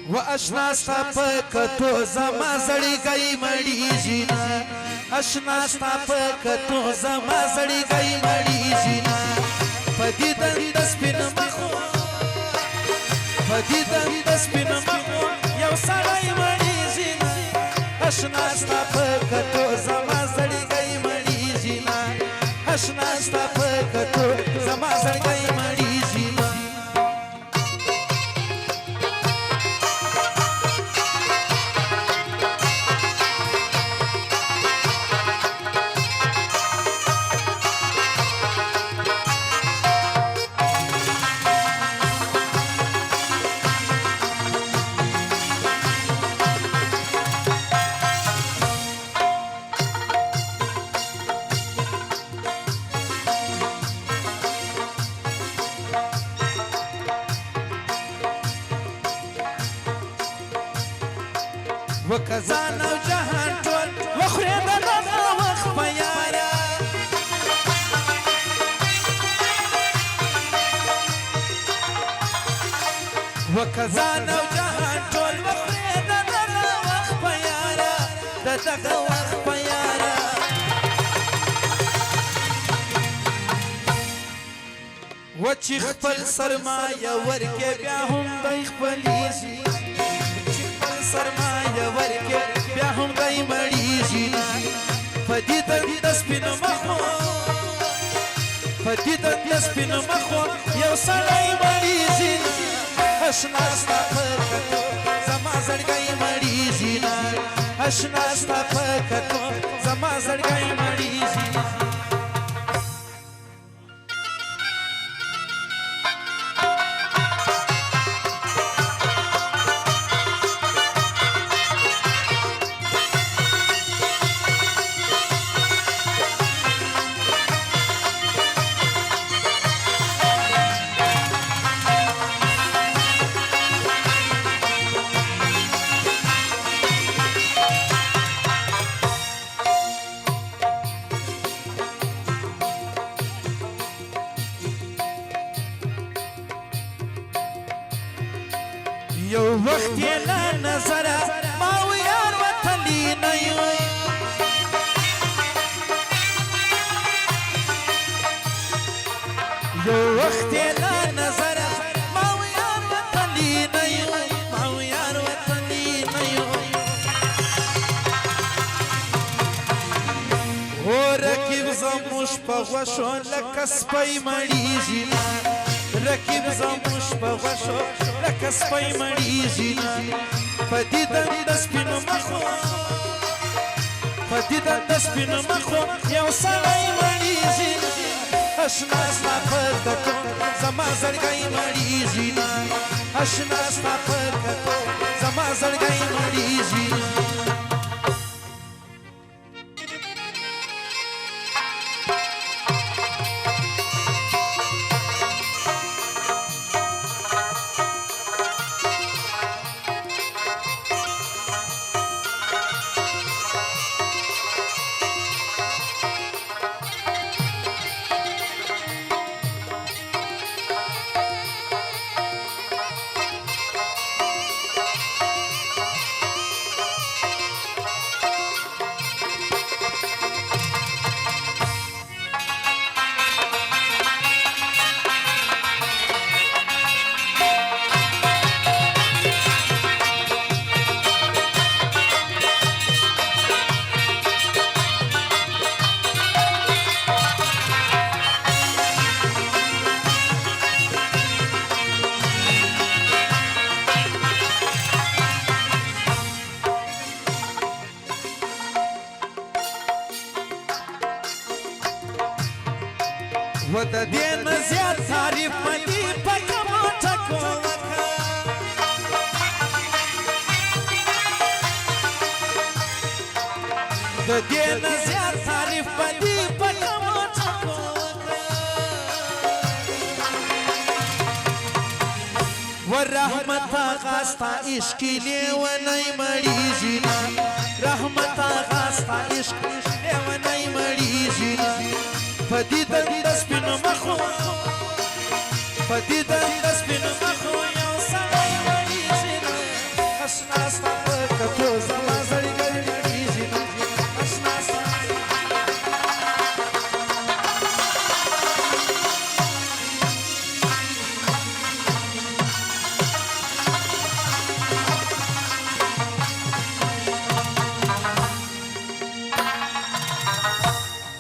و اشنا ستا په کتو زما زړګی مړیږي نه اشنا ستا په کتو زما زړګی مړیږي نه په دیدن د سپین مخو په دیدن د سپین مخو یو سړی مړیږي نه اشنا ستا په کتو زما زړګی مړیږي نه اشنا ستا په کتو زما زړګی مړیږي نه وکزان او جهان ټول وخورې د دغه وخت په یاره وکزان او جهان ټول وخورې د دغه وخت په یاره د دغه وخت په یاره و چې خپل سرمایه ورکې بیا هم دی خپلیږي سرمایه ورکې بیا هم دی مړیږي په دیدن د سپینو مخو په دیدن د سپینو مخو یو سړی مړیږي اشنا ستا په کتو زما زړګی مړیږي اشنا ستا په کتو زما زړګی مړیږي یو وخت یې له نظره ما و یار وتلی نه یو یو وخت یې له نظره ما و یار وتلی نه یو ما و یار وتلی نه یو او رقیب زموږ په غوښو لکه سپی مړیږي رقیب زموږ په غوښو لکه سپی مړیږي په دیدن د سپینو مخو په دیدن د سپینو مخو یو سړی مړیږي اشنا ستا په کتو زما زړګی مړیږي اشنا ستا په کتو زما زړګی مړیږي و د دې نه زیات تعریف مدي په کومو ټکو وکړه د دې نه زیات تعریف مدي په کومو ټکو وکړه و رحمت غاستا عشق لیونی مړیږي رحمت غاستا عشق لیونی مړیږي په دیدن د سپینو مخو په دیدن د سپینو مخو